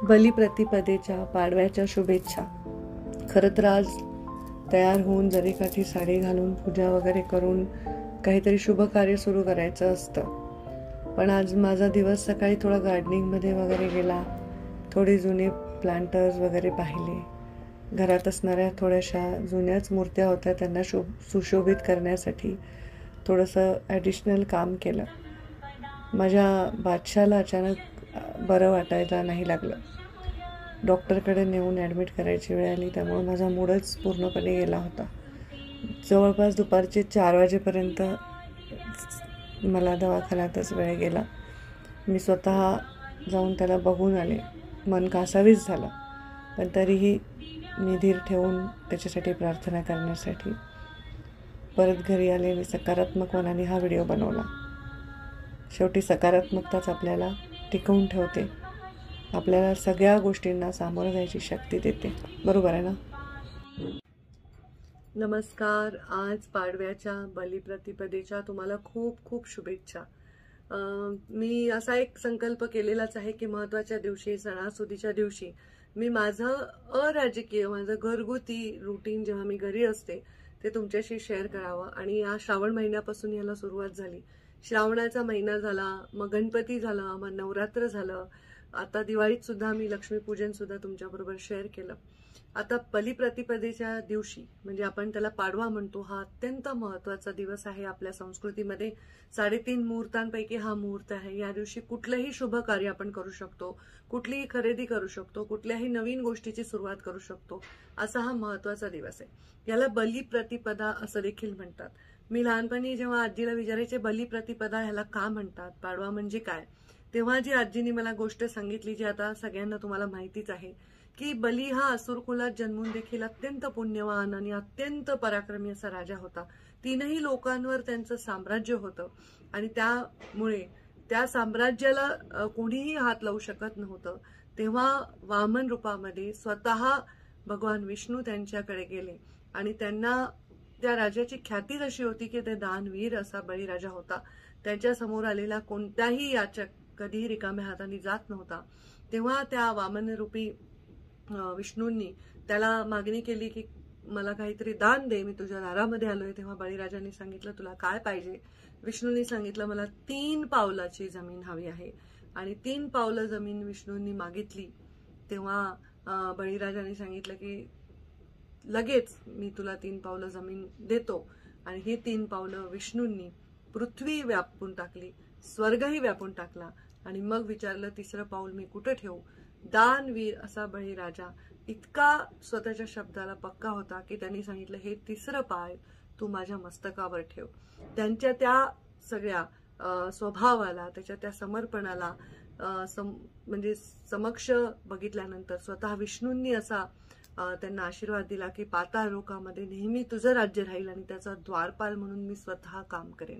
बलिप्रतिपदेच्या पाडव्याच्या शुभेच्छा. खरं तर आज तयार होऊन जरीकाठी साडी घालून पूजा वगैरे करून काहीतरी शुभ कार्य सुरू करायचं असतं, पण आज माझा दिवस सकाळी थोडा गार्डनिंगमध्ये वगैरे गेला. थोडे जुने प्लांटर्स वगैरे पाहिले. घरात असणाऱ्या थोड्याशा जुन्याच मूर्त्या होत्या, त्यांना सुशोभित करण्यासाठी थोडंसं ॲडिशनल काम केलं. माझ्या बादशाला अचानक बरं वाटायला नाही लागलं. डॉक्टरकडे नेऊन ॲडमिट करायची वेळ आली, त्यामुळे माझा मूडच पूर्णपणे गेला होता. जवळपास दुपारचे 4 वाजेपर्यंत मला दवाखान्यातच वेळ गेला. मी स्वतः जाऊन त्याला बघून आले. मन कासावीस झालं, पण तरीही मी धीर ठेवून त्याच्यासाठी प्रार्थना करण्यासाठी परत घरी आले. मी सकारात्मक मनाने हा व्हिडिओ बनवला. शेवटी सकारात्मकताच आपल्याला टिकवून ठेवते, आपल्याला सगळ्या गोष्टींना सामोरं जायची शक्ती देते. बरोबर आहे ना? नमस्कार. आज पाडव्याच्या बलिप्रतिपदेच्या तुम्हाला खूप खूप शुभेच्छा. मी असा एक संकल्प केलेलाच आहे की महत्त्वाच्या दिवशी, सणासुदीच्या दिवशी मी माझं अराजकीय, माझं घरगुती रुटीन जेव्हा मी घरी असते ते तुमच्याशी शेअर करावं. आणि या श्रावण महिन्यापासून याला सुरुवात झाली. श्रावणाचा महिना झाला, मग गणपती झाला, मग नवरात्र झालं, आता दिवाळीत सुद्धा मी लक्ष्मीपूजन सुद्धा तुमच्याबरोबर शेअर केलं. आता बलिप्रतिपदेच्या दिवशी, म्हणजे आपण त्याला पाडवा म्हणतो, हा अत्यंत महत्त्वाचा दिवस आहे आपल्या संस्कृतीमध्ये. 3.5 मुहूर्तांपैकी हा मुहूर्त आहे. या दिवशी कुठलंही शुभ कार्य आपण करू शकतो, कुठलीही खरेदी करू शकतो, कुठल्याही नवीन गोष्टीची सुरुवात करू शकतो. असा हा महत्त्वाचा दिवस आहे. याला बलिप्रतिपदा असं देखील म्हणतात. मी लहानपणी जेव्हा आजीला विचारायचे बलिप्रतिपदा ह्याला का म्हणतात, पाडवा म्हणजे काय, तेव्हा जी आजीने मला गोष्ट सांगितली, जी आता सगळ्यांना तुम्हाला माहितीच आहे, की बली हा असुर कुलात जन्मून देखील अत्यंत पुण्यवान आणि अत्यंत पराक्रमी असा राजा होता. 3ही लोकांवर त्यांचं साम्राज्य होतं आणि त्यामुळे त्या साम्राज्याला कोणीही हात लावू शकत नव्हतं. तेव्हा वामन रूपामध्ये स्वतः भगवान विष्णू त्यांच्याकडे गेले आणि त्यांना त्या राजाची ख्यातीच अशी होती की ते दानवीर असा बळीराजा होता. त्यांच्या समोर आलेला कोणताही याचक कधीही रिकाम्या हाताने जात नव्हता. तेव्हा त्या वामनरूपी विष्णूंनी त्याला मागणी केली की मला काहीतरी दान दे, मी तुझ्या दारामध्ये आलोय. तेव्हा बळीराजांनी सांगितलं तुला काय पाहिजे. विष्णूंनी सांगितलं मला 3 पावलाची जमीन हवी आहे. आणि 3 पावलं जमीन विष्णूंनी मागितली. तेव्हा बळीराजांनी सांगितलं की लगेच मी तुला 3 पावलं जमीन देतो. आणि ही 3 पावलं विष्णूंनी पृथ्वी व्यापून टाकली, स्वर्गही व्यापून टाकला. आणि मग विचारलं 3रं पाऊल मी कुठे ठेवू. दानवीर असा बळीराजा इतका स्वतःच्या शब्दाला पक्का होता की त्यांनी सांगितलं हे 3रं पाय तू माझ्या मस्तकावर ठेव. त्यांच्या त्या सगळ्या स्वभावाला, त्याच्या त्या समर्पणाला म्हणजे समक्ष बघितल्यानंतर स्वतः विष्णूंनी असा त्यांना आशीर्वाद दिला की पाताळ लोकामध्ये नेहमी तुझं राज्य राहील आणि त्याचा द्वारपाल म्हणून मी स्वतः काम करेन.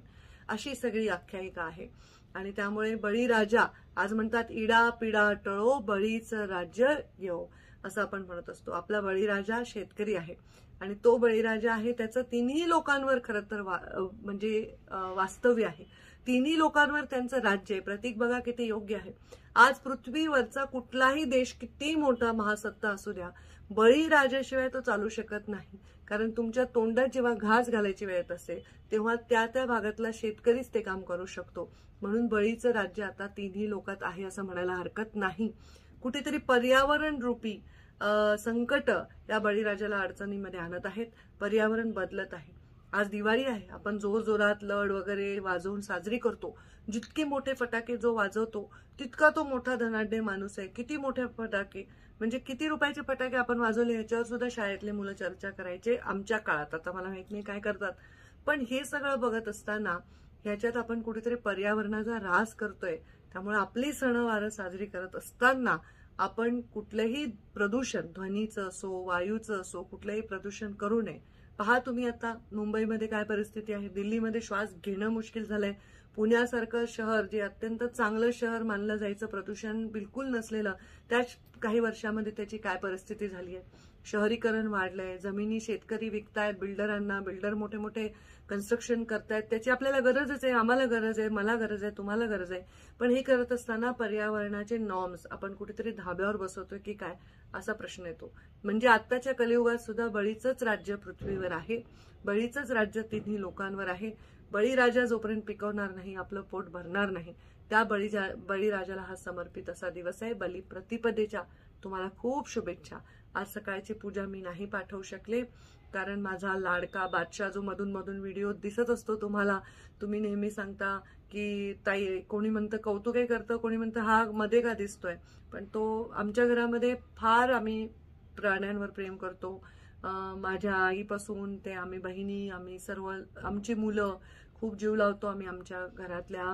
अशी सगळी आख्यायिका आहे. आणि त्यामुळे बळीराजा, आज म्हणतात इडा पिडा टळो बळीचं राज्य येऊ, असं आपण म्हणत असतो. आपला बळीराजा शेतकरी आहे आणि तो बळीराजा आहे, त्याचं 3ही लोकांवर खरं तर म्हणजे वास्तव्य आहे. 3ही लोकांवर त्यांचं राज्य आहे. प्रतीक बघा किती योग्य आहे. आज पृथ्वीवरचा कुठलाही देश किती मोठा महासत्ता असू द्या, बळीराजाशिवाय तो चालू शकत नाही. कारण तुमच्या तोंडात जेव्हा घास घालायची वेळ येत असते तेव्हा त्या भागातला शेतकरीच ते काम करू शकतो. म्हणून बळीचं राज्य आता 3ही लोकात आहे असं म्हणायला हरकत नाही. कुठेतरी पर्यावरण रूपी संकट या बळीराजाला अडचणीमध्ये आणत आहेत. पर्यावरण बदलत आहे. आज दिवाळी आहे, आपण जोरजोरात लड वगैरे वाजवून साजरी करतो. जितके मोठे फटाके जो वाजवतो तितका तो मोठा धनाढ्य माणूस आहे. किती मोठे फटाके, म्हणजे किती रुपयाचे फटाके आपण वाजवले ह्याच्यावर सुद्धा शाळेतले मुलं चर्चा करायचे आमच्या काळात. आता मला माहित नाही काय करतात. पण हे सगळं बघत असताना ह्याच्यात आपण कुठेतरी पर्यावरणाचा ऱ्हास करतोय. त्यामुळे आपली सणवार साजरी करत असताना आपण कुठलंही प्रदूषण, ध्वनीचं असो, वायूचं असो, कुठलंही प्रदूषण करू नये. पहा तुम्ही आता मुंबईमध्ये काय परिस्थिती आहे. दिल्लीमध्ये श्वास घेणं मुश्किल झालंय. पुण्यासारखं शहर जे अत्यंत चांगलं शहर मानलं जायचं, प्रदूषण बिलकुल नसलेलं, त्याच काही वर्षामध्ये त्याची काय परिस्थिती झाली आहे. शहरीकरण वाढलंय, जमिनी शेतकरी विकतायत बिल्डरांना, बिल्डर मोठे मोठे कन्स्ट्रक्शन करतायत. त्याची आपल्याला गरजच आहे, आम्हाला गरज आहे, मला गरज आहे, तुम्हाला गरज आहे. पण हे करत असताना पर्यावरणाचे नॉर्म्स आपण कुठेतरी धाब्यावर बसवतोय की काय, असा प्रश्न येतो. म्हणजे आत्ताच्या कलियुगात सुद्धा बळीचंच राज्य पृथ्वीवर आहे, बळीचंच राज्य तिन्ही लोकांवर आहे. बळीराजा जोपर्यंत पिकवणार नाही, आपलं पोट भरणार नाही. त्या बळीराजाला हा समर्पित असा दिवस आहे. बलिप्रतिपदेच्या तुम्हाला खूप शुभेच्छा. आज सकाळची पूजा मी नाही पाठवू शकले, कारण माझा लाडका बादशाह जो मधून मधून व्हिडिओ दिसत असतो तुम्हाला, तुम्ही नेहमी सांगता की ताई, कोणी म्हणतं कौतुकही करतं, कोणी म्हणतं हा मध्ये का दिसतोय, पण तो आमच्या घरामध्ये फार आम्ही प्राण्यांवर प्रेम करतो. माझ्या आईपासून ते आम्ही बहिणी, आम्ही सर्व, आमची मुलं खूप जीव लावतो आम्ही आमच्या घरातल्या.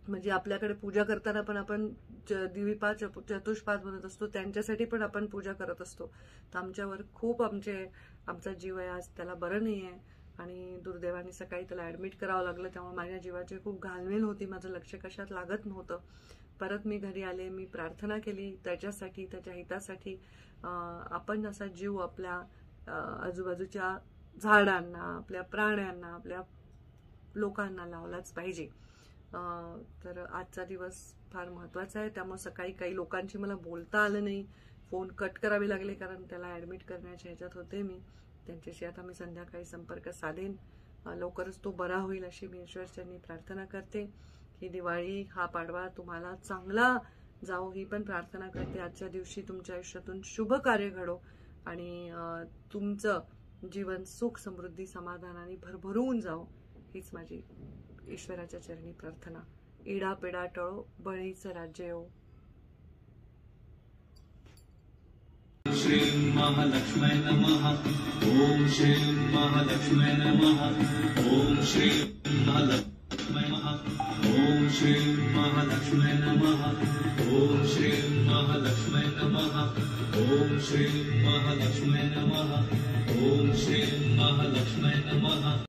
म्हणजे आपल्याकडे पूजा करताना पण आपण द्विपाद चतुष्पाद म्हणत असतो, त्यांच्यासाठी पण आपण पूजा करत असतो. तर आमच्यावर खूप आमचा जीव आहे. आज त्याला बरं नाही आहे आणि दुर्दैवाने सकाळी त्याला ऍडमिट करावं लागलं, त्यामुळे माझ्या जीवाची खूप घालमेल होती, माझं लक्ष कशात लागत नव्हतं. परत मी घरी आले, मी प्रार्थना केली त्याच्यासाठी, त्याच्या हितासाठी. आपण असा जीव आपल्या आजूबाजूच्या झाडांना, आपल्या प्राण्यांना, आपल्या लोकांना लावलाच पाहिजे. तर आजचा दिवस फार महत्वाचा आहे. त्यामुळे सकाळी काही लोकांची मला बोलता आलं नाही, फोन कट करावे लागले, कारण त्याला ऍडमिट करण्याच्या ह्याच्यात होते मी. त्यांच्याशी आता मी संध्याकाळी संपर्क साधेन. लवकरच तो बरा होईल अशी मी ईश्वरचरणी प्रार्थना करते. ही दिवाळी, हा पाडवा तुम्हाला चांगला जाओ ही पण प्रार्थना करते. आजच्या दिवशी तुमच्या आयुष्यातून शुभ कार्य घडो आणि तुमचं जीवन सुख, समृद्धी, समाधानाने भरभरून जाओ, हीच माझी ईश्वराच्या चरणी प्रार्थना. इडा पिडा टळो, बळीचं राज्य येवो. श्री महालक्ष्मी नमः. ओम श्री महालक्ष्मी नमः. ओम श्री महालक्ष्मी नमः. ओम श्री महालक्ष्मी नमः. ओम श्री महालक्ष्मी नमः. ओम श्री महालक्ष्मी नमः. ओम श्री महालक्ष्मी नमः.